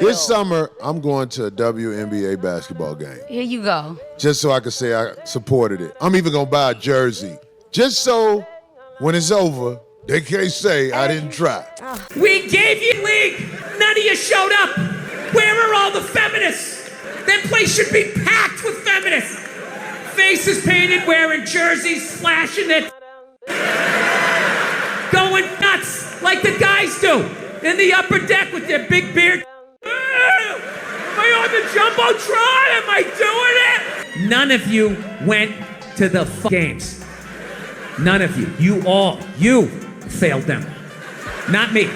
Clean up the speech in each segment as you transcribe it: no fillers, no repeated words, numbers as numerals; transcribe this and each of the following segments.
will. This summer, I'm going to a WNBA basketball game. Here you go. Just so I can say I supported it. I'm even going to buy a jersey. Just so when it's over, they can't say I didn't try. We gave you league. None of you showed up. Where are all the feminists? That place should be packed with feminists. Faces painted, wearing jerseys, flashing it. Going nuts like the guys do in the upper deck with their big beard. Am I on the Jumbotron? Am I doing it? None of you went to the games. None of you. You failed them. Not me.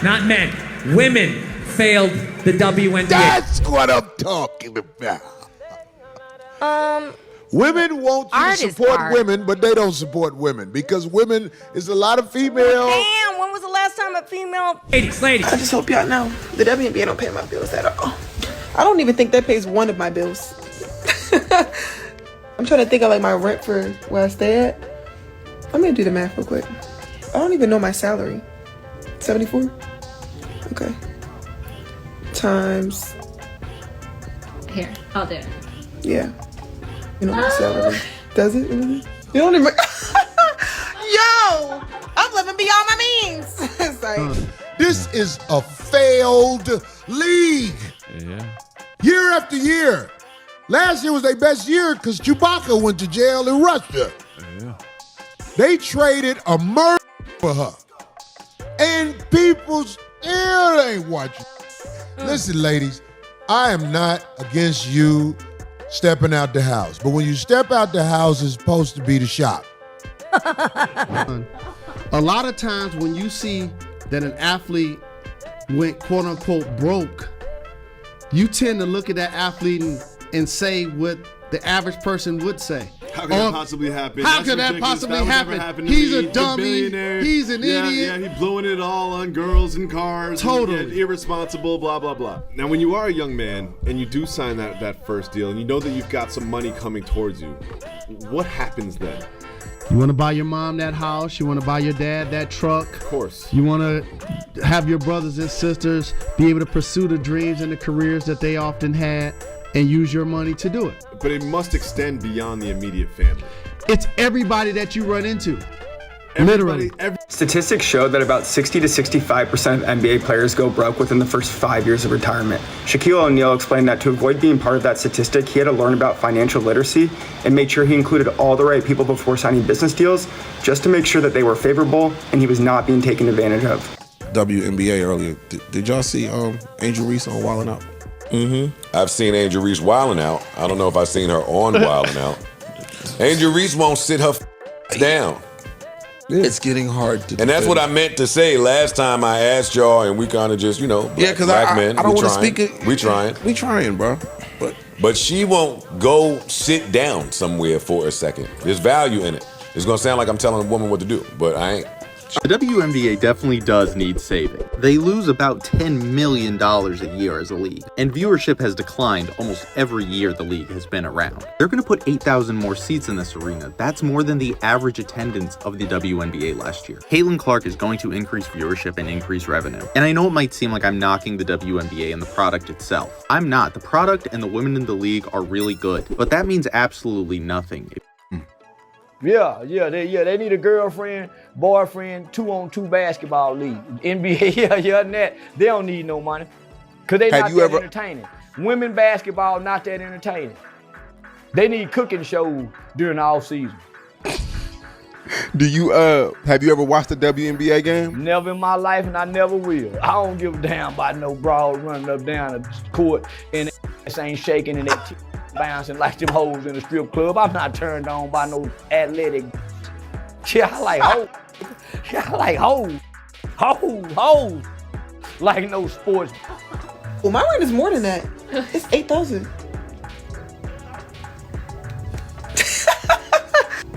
Not men. Women failed the WNBA. That's what I'm talking about. Women want you to support women, but they don't support women because women is a lot of female. Damn, when was the last time a female... Ladies. I just hope y'all know the WNBA don't pay my bills at all. I don't even think that pays one of my bills. I'm trying to think of like my rent for where I stay at. I'm gonna do the math real quick. I don't even know my salary. 74? Okay. Times. Here, I'll do it. Yeah. You know my salary. Does it? You don't even... Yo! I'm living beyond my means. It's like... This is a failed league. Yeah. Year after year. Last year was their best year because Chewbacca went to jail in Russia. Yeah. They traded a murder for her. And people still ain't watching. Listen, ladies, I am not against you stepping out the house. But when you step out the house, it's supposed to be the shop. A lot of times when you see that an athlete went quote unquote broke, you tend to look at that athlete and say what the average person would say. How could that possibly happen? How could that possibly happen? He's a dummy. He's an idiot. Yeah, he's blowing it all on girls and cars. Totally. And irresponsible, blah, blah, blah. Now, when you are a young man and you do sign that first deal and you know that you've got some money coming towards you, what happens then? You want to buy your mom that house. You want to buy your dad that truck. Of course. You want to have your brothers and sisters be able to pursue the dreams and the careers that they often had and use your money to do it. But it must extend beyond the immediate family. It's everybody that you run into. Literally. Statistics show that about 60 to 65% of NBA players go broke within the first 5 years of retirement. Shaquille O'Neal explained that to avoid being part of that statistic, he had to learn about financial literacy and made sure he included all the right people before signing business deals, just to make sure that they were favorable and he was not being taken advantage of. WNBA earlier. Did y'all see Angel Reese on Wildin' Out? Mm-hmm. I've seen Angel Reese wildin' out. I don't know if I've seen her on Wildin' Out. Angel Reese won't sit her down. It's getting hard to. And that's what I meant to say last time I asked y'all, and we kind of just, black men. I don't want to speak it. We trying. We trying, bro. But she won't go sit down somewhere for a second. There's value in it. It's gonna sound like I'm telling a woman what to do, but I ain't. The WNBA definitely does need saving. They lose about $10 million a year as a league, and viewership has declined almost every year the league has been around. They're going to put 8,000 more seats in this arena. That's more than the average attendance of the WNBA last year. Caitlin Clark is going to increase viewership and increase revenue. And I know it might seem like I'm knocking the WNBA and the product itself. I'm not. The product and the women in the league are really good, but that means absolutely nothing. They need a girlfriend, boyfriend, 2-on-2 basketball league. NBA, net. They don't need no money. Because they not that entertaining. Women basketball, not that entertaining. They need cooking shows during the off season. Do you have you ever watched a WNBA game? Never in my life, and I never will. I don't give a damn about no broad running up down the court and ass ain't shaking and that bouncing like them hoes in the strip club. I'm not turned on by no athletic. Yeah, I like hoes. Yeah, I like hoes. Hoes. Like no sports. Well, my rent is more than that. It's 8,000.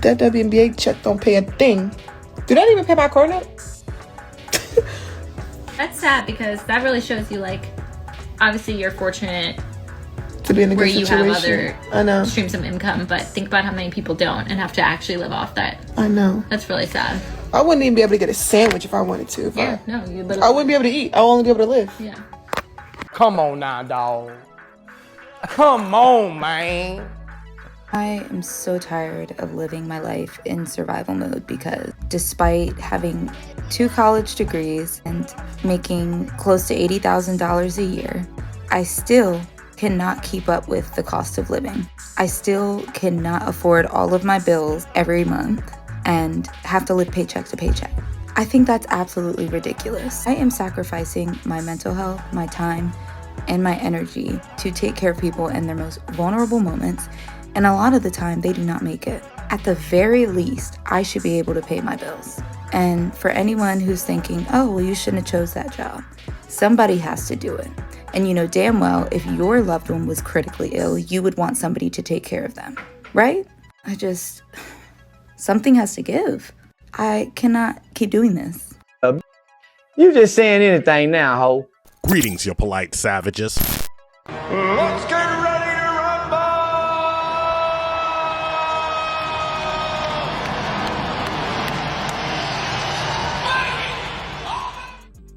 That WNBA check don't pay a thing. Do that even pay my car note? That's sad because that really shows you, like, obviously you're fortunate to be in a where good you situation. have other streams of income, but think about how many people don't and have to actually live off that. I know. That's really sad. I wouldn't even be able to get a sandwich if I wanted to. You literally. I wouldn't be able to eat. I'll only be able to live. Yeah. Come on now, dawg. Come on, man. I am so tired of living my life in survival mode because despite having 2 college degrees and making close to $80,000 a year, I still cannot keep up with the cost of living. I still cannot afford all of my bills every month and have to live paycheck to paycheck. I think that's absolutely ridiculous. I am sacrificing my mental health, my time, and my energy to take care of people in their most vulnerable moments, and a lot of the time they do not make it. At the very least, I should be able to pay my bills. And for anyone who's thinking, oh, well, you shouldn't have chose that job, somebody has to do it. And you know damn well if your loved one was critically ill, you would want somebody to take care of them, right? Something has to give. I cannot keep doing this. You just saying anything now, ho. Greetings, you polite savages. Let's get ready to rumble!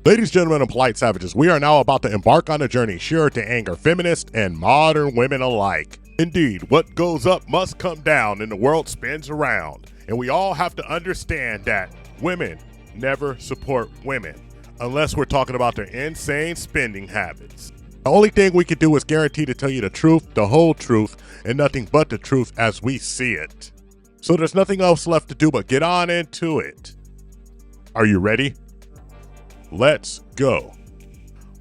Ladies, gentlemen, and polite savages, we are now about to embark on a journey sure to anger feminists and modern women alike. Indeed, what goes up must come down and the world spins around. And we all have to understand that women never support women unless we're talking about their insane spending habits. The only thing we can do is guarantee to tell you the truth, the whole truth, and nothing but the truth as we see it. So there's nothing else left to do but get on into it. Are you ready? Let's go.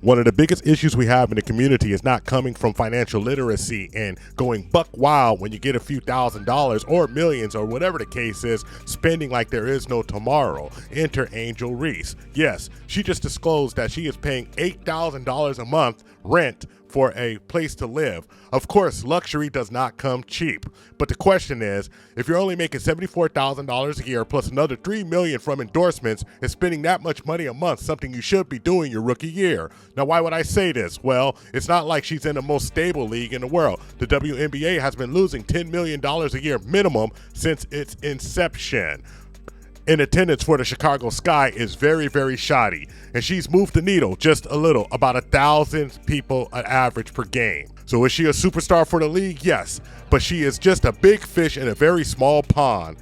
One of the biggest issues we have in the community is not coming from financial literacy and going buck wild when you get a few $1,000s or millions or whatever the case is, spending like there is no tomorrow. Enter Angel Reese. Yes, she just disclosed that she is paying $8,000 a month rent for a place to live. Of course, luxury does not come cheap. But the question is, if you're only making $74,000 a year plus another $3 million from endorsements and spending that much money a month, something you should be doing your rookie year. Now, why would I say this? Well, it's not like she's in the most stable league in the world. The WNBA has been losing $10 million a year minimum since its inception. In attendance for the Chicago Sky is very, very shoddy, and she's moved the needle just a little, about 1,000 people on average per game. So is she a superstar for the league? Yes, but she is just a big fish in a very small pond,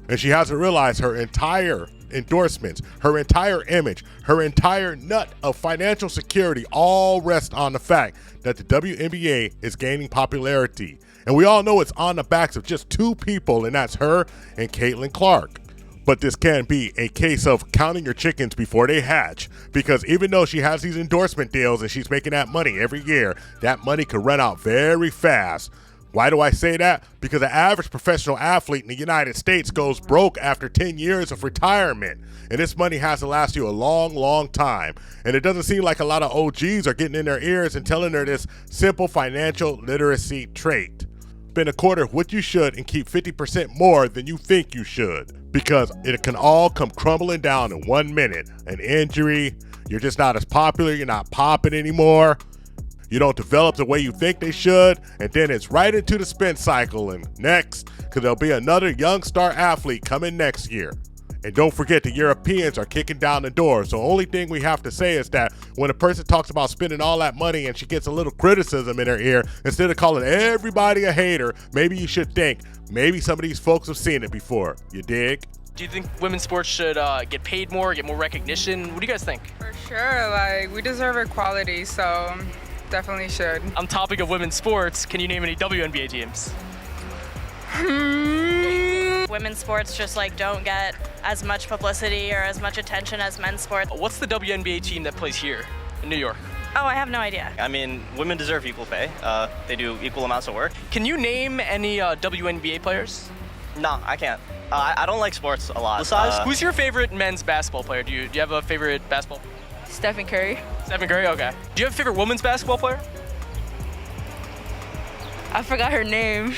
and she hasn't realized her entire endorsements, her entire image, her entire nut of financial security all rest on the fact that the WNBA is gaining popularity. And we all know it's on the backs of just 2 people, and that's her and Caitlin Clark. But this can be a case of counting your chickens before they hatch, because even though she has these endorsement deals and she's making that money every year, that money could run out very fast. Why do I say that? Because the average professional athlete in the United States goes broke after 10 years of retirement. And this money has to last you a long, long time. And it doesn't seem like a lot of OGs are getting in their ears and telling her this simple financial literacy trait. Spend a quarter of what you should and keep 50% more than you think you should. Because it can all come crumbling down in 1 minute. An injury, you're just not as popular, you're not popping anymore. You don't develop the way you think they should, and then it's right into the spin cycle. And next, because there'll be another young star athlete coming next year. And don't forget, the Europeans are kicking down the door. So the only thing we have to say is that when a person talks about spending all that money and she gets a little criticism in her ear, instead of calling everybody a hater, maybe you should think, maybe some of these folks have seen it before. You dig? Do you think women's sports should get paid more, get more recognition? What do you guys think? For sure, like, we deserve equality, so definitely should. On topic of women's sports, can you name any WNBA teams? Women's sports just like don't get as much publicity or as much attention as men's sports. What's the WNBA team that plays here in New York? Oh, I have no idea. I mean, women deserve equal pay. They do equal amounts of work. Can you name any WNBA players? No, I can't. I don't like sports a lot. Who's your favorite men's basketball player? Do you have a favorite basketball player? Stephen Curry. Stephen Curry, okay. Do you have a favorite women's basketball player? I forgot her name.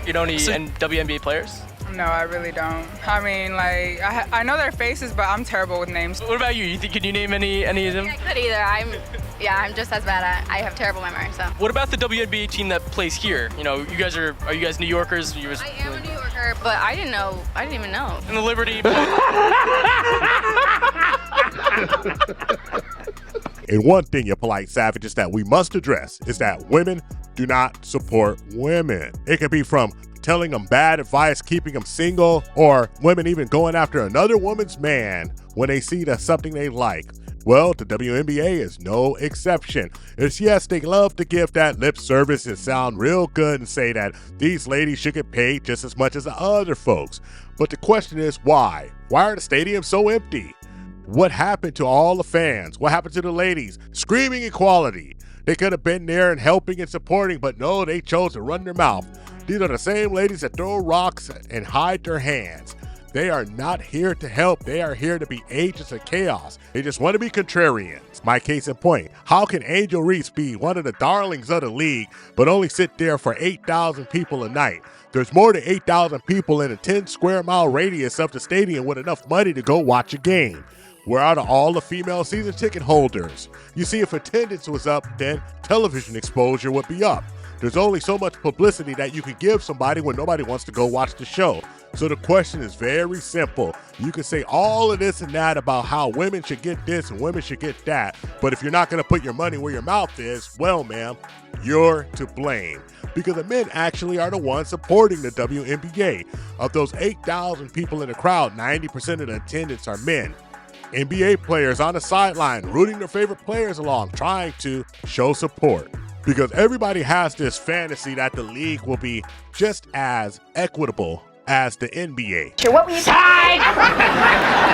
You don't need any WNBA players? No, I really don't. I mean, like, I know their faces, but I'm terrible with names. What about you? Can you name any of them? I could either. I'm just as bad. I have terrible memory, so. What about the WNBA team that plays here? You know, are you guys New Yorkers? I am a New Yorker, but I didn't even know. And the Liberty. And one thing, you polite savages, that we must address is that women do not support women. It could be from telling them bad advice, keeping them single, or women even going after another woman's man when they see that's something they like. Well, the WNBA is no exception. It's yes, they love to give that lip service and sound real good and say that these ladies should get paid just as much as the other folks. But the question is, why? Why are the stadiums so empty? What happened to all the fans? What happened to the ladies screaming equality? They could have been there and helping and supporting, but no, they chose to run their mouth. These are the same ladies that throw rocks and hide their hands. They are not here to help. They are here to be agents of chaos. They just want to be contrarians. My case in point, how can Angel Reese be one of the darlings of the league, but only sit there for 8,000 people a night? There's more than 8,000 people in a 10 square mile radius of the stadium with enough money to go watch a game. Where are all the female season ticket holders? You see, if attendance was up, then television exposure would be up. There's only so much publicity that you can give somebody when nobody wants to go watch the show. So the question is very simple. You can say all of this and that about how women should get this and women should get that, but if you're not going to put your money where your mouth is, well, ma'am, you're to blame. Because the men actually are the ones supporting the WNBA. Of those 8,000 people in the crowd, 90% of the attendants are men. NBA players on the sideline rooting their favorite players along, trying to show support. Because everybody has this fantasy that the league will be just as equitable as the NBA. What were you saying?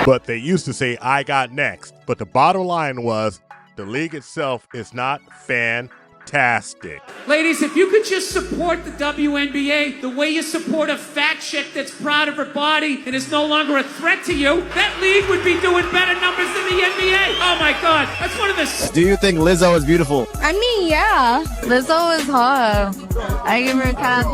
But they used to say, I got next. But the bottom line was, the league itself is not fantastic. Ladies, if you could just support the WNBA the way you support a fat chick that's proud of her body and is no longer a threat to you, that league would be doing better numbers than the NBA. Oh my God, that's one of the... Do you think Lizzo is beautiful? I mean, yeah. Lizzo is hot. I give her a 10 out of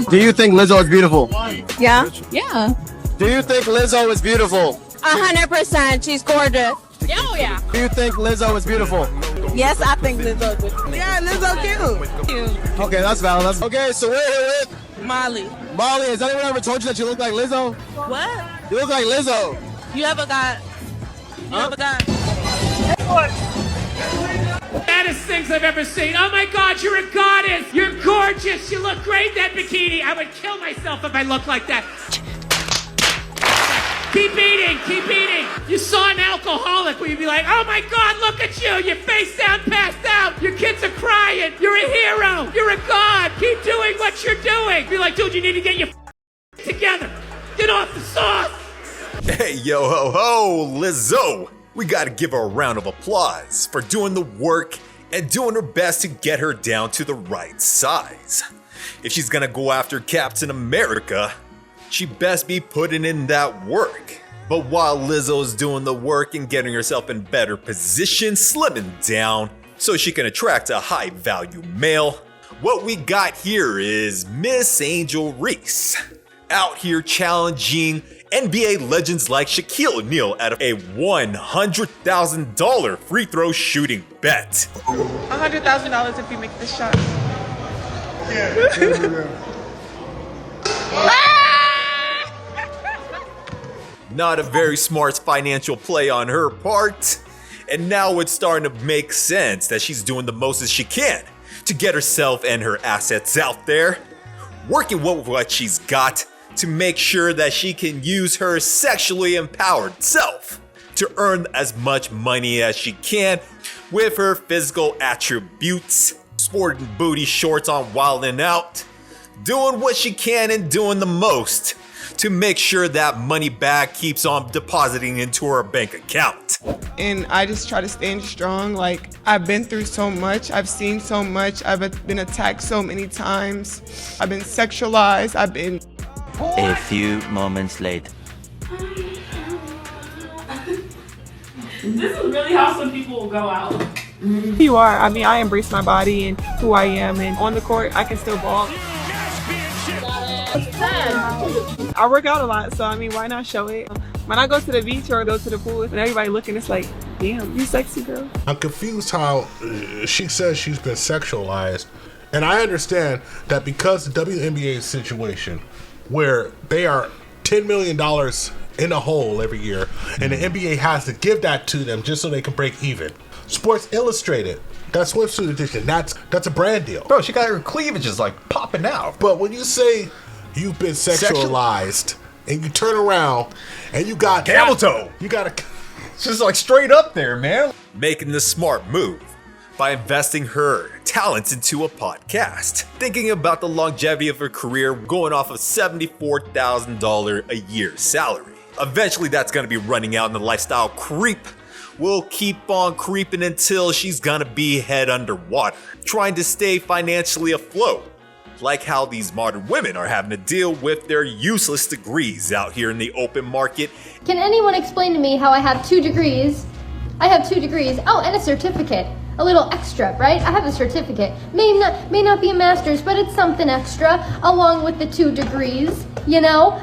10. Do you think Lizzo is beautiful? Yeah? Yeah. Do you think Lizzo is beautiful? 100%. She's gorgeous. Oh, yeah. Do you think Lizzo is beautiful? Yes, I think Lizzo is beautiful. Yeah, Lizzo cute. Okay, that's valid. Okay, so we're here with Molly. Molly. Has anyone ever told you that you look like Lizzo? What? You look like Lizzo. You ever got... Baddest things I've ever seen. Oh my God, you're a goddess. You're gorgeous. You look great in that bikini. I would kill myself if I looked like that. Keep eating, keep eating. You saw an alcoholic where you'd be like, oh my God, look at you. You're face down, passed out. Your kids are crying. You're a hero. You're a god. Keep doing what you're doing. Be like, dude, you need to get your together. Get off the sauce. Hey, yo ho ho, Lizzo. We gotta give her a round of applause for doing the work and doing her best to get her down to the right size. If she's gonna go after Captain America, she best be putting in that work. But while Lizzo's doing the work and getting herself in better position, slimming down so she can attract a high value male, what we got here is Miss Angel Reese, out here challenging NBA legends like Shaquille O'Neal at a $100,000 free throw shooting bet. $100,000 if you make this shot. Not a very smart financial play on her part. And now it's starting to make sense that she's doing the most as she can to get herself and her assets out there, working with what she's got to make sure that she can use her sexually empowered self to earn as much money as she can with her physical attributes, sporting booty shorts on wildin' out, doing what she can and doing the most to make sure that money bag keeps on depositing into her bank account. And I just try to stand strong. Like, I've been through so much. I've seen so much. I've been attacked so many times. I've been sexualized. A few moments later. This is really how some people will go out. You are. I mean, I embrace my body and who I am. And on the court, I can still ball. I work out a lot, so I mean, why not show it? When I go to the beach or go to the pool, and everybody looking, it's like, damn, you sexy girl. I'm confused how she says she's been sexualized. And I understand that because the WNBA situation, where they are $10 million in a hole every year, and the NBA has to give that to them just so they can break even. Sports Illustrated. That swimsuit edition, that's a brand deal. Bro, she got her cleavages like popping out. But when you say you've been sexualized and you turn around and you got camel toe, you got a it's just like straight up there, man. Making the smart move by investing her talents into a podcast. Thinking about the longevity of her career, going off of $74,000 a year salary. Eventually that's gonna be running out and the lifestyle creep will keep on creeping until she's gonna be head underwater, trying to stay financially afloat. Like how these modern women are having to deal with their useless degrees out here in the open market. Can anyone explain to me how I have 2 degrees? I have 2 degrees. Oh, and a certificate. A little extra, right? I have a certificate. May not be a master's, but it's something extra along with the 2 degrees, you know?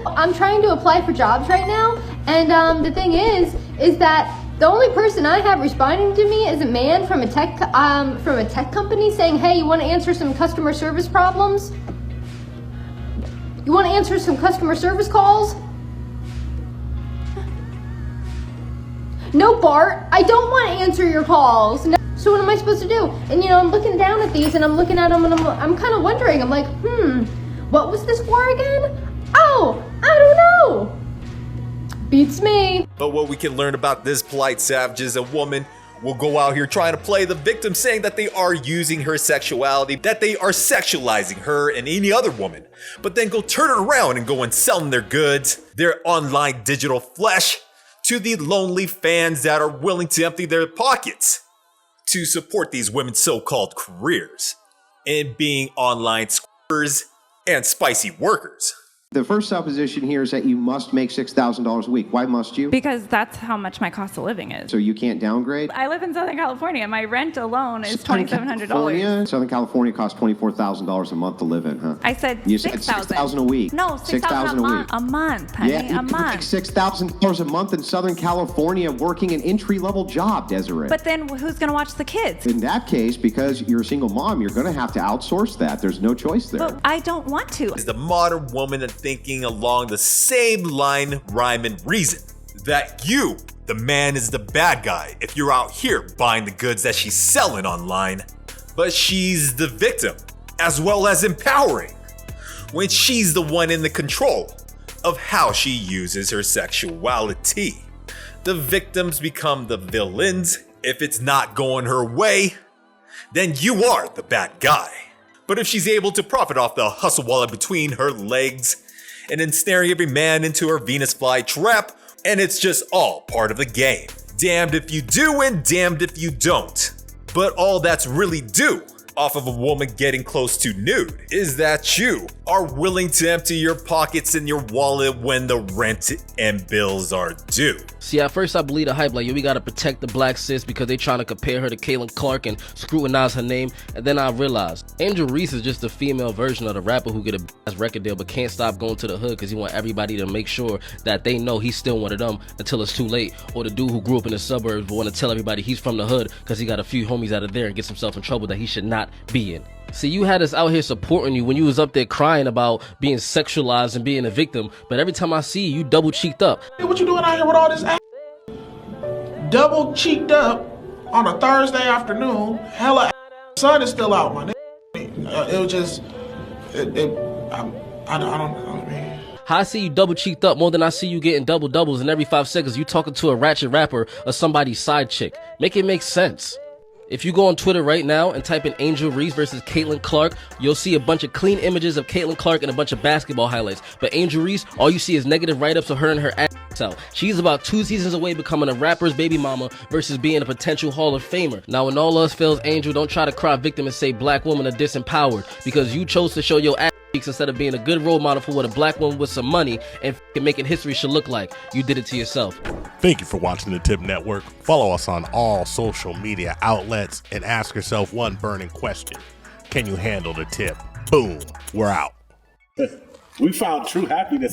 I'm trying to apply for jobs right now, and the thing is that the only person I have responding to me is a man from a tech company saying, "Hey, you want to answer some customer service problems? You want to answer some customer service calls?" No, Bart, I don't want to answer your calls. No. So what am I supposed to do? And you know, I'm looking down at these and I'm looking at them and I'm kind of wondering. I'm like, what was this for again? Oh, I don't know. Beats me. But what we can learn about this polite savage is a woman will go out here trying to play the victim, saying that they are using her sexuality, that they are sexualizing her and any other woman, but then go turn it around and go and selling their goods, their online digital flesh, to the lonely fans that are willing to empty their pockets to support these women's so-called careers in being online squirters and spicy workers. The first supposition here is that you must make $6,000 a week. Why must you? Because that's how much my cost of living is. So you can't downgrade? I live in Southern California. My rent alone is $2,700. Southern California costs $24,000 a month to live in, huh? I said you said $6,000 a week. No, $6,000 a week. A month, honey, yeah, a month. Make $6,000 a month in Southern California working an entry-level job, Desiree. But then who's going to watch the kids? In that case, because you're a single mom, you're going to have to outsource that. There's no choice there. But I don't want to. Is the modern woman and thinking along the same line, rhyme, and reason that you, the man, is the bad guy if you're out here buying the goods that she's selling online, but she's the victim as well as empowering when she's the one in the control of how she uses her sexuality. The victims become the villains. If it's not going her way, then you are the bad guy. But if she's able to profit off the hustle wallet between her legs and ensnaring every man into her Venus fly trap, and it's just all part of the game. Damned if you do and damned if you don't. But all that's really due off of a woman getting close to nude is that you are willing to empty your pockets and your wallet when the rent and bills are due. See, at first I believe the hype, like, yo, we gotta protect the black sis because they trying to compare her to Caitlin Clark and scrutinize her name. And then I realized Angel Reese is just a female version of the rapper who get a ass record deal but can't stop going to the hood because he want everybody to make sure that they know he's still one of them until it's too late. Or the dude who grew up in the suburbs but want to tell everybody he's from the hood because he got a few homies out of there and gets himself in trouble that he should not be in. See, you had us out here supporting you when you was up there crying about being sexualized and being a victim, but every time I see you, you double cheeked up. Hey, what you doing out here with all this ass? Double cheeked up on a Thursday afternoon. Hella sun is still out, my nigga. It was just, I don't mean. How I see you double cheeked up more than I see you getting double doubles, and every 5 seconds you talking to a ratchet rapper or somebody's side chick. Make it make sense. If you go on Twitter right now and type in Angel Reese versus Caitlin Clark, you'll see a bunch of clean images of Caitlin Clark and a bunch of basketball highlights. But Angel Reese, all you see is negative write-ups of her and her ass out. She's about 2 seasons away becoming a rapper's baby mama versus being a potential Hall of Famer. Now, when all else fails, Angel, don't try to cry victim and say black women are disempowered because you chose to show your ass cheeks instead of being a good role model for what a black woman with some money and making history should look like. You did it to yourself. Thank you for watching the Tip Network. Follow us on all social media outlets and ask yourself one burning question. Can you handle the tip? Boom. We're out. We found true happiness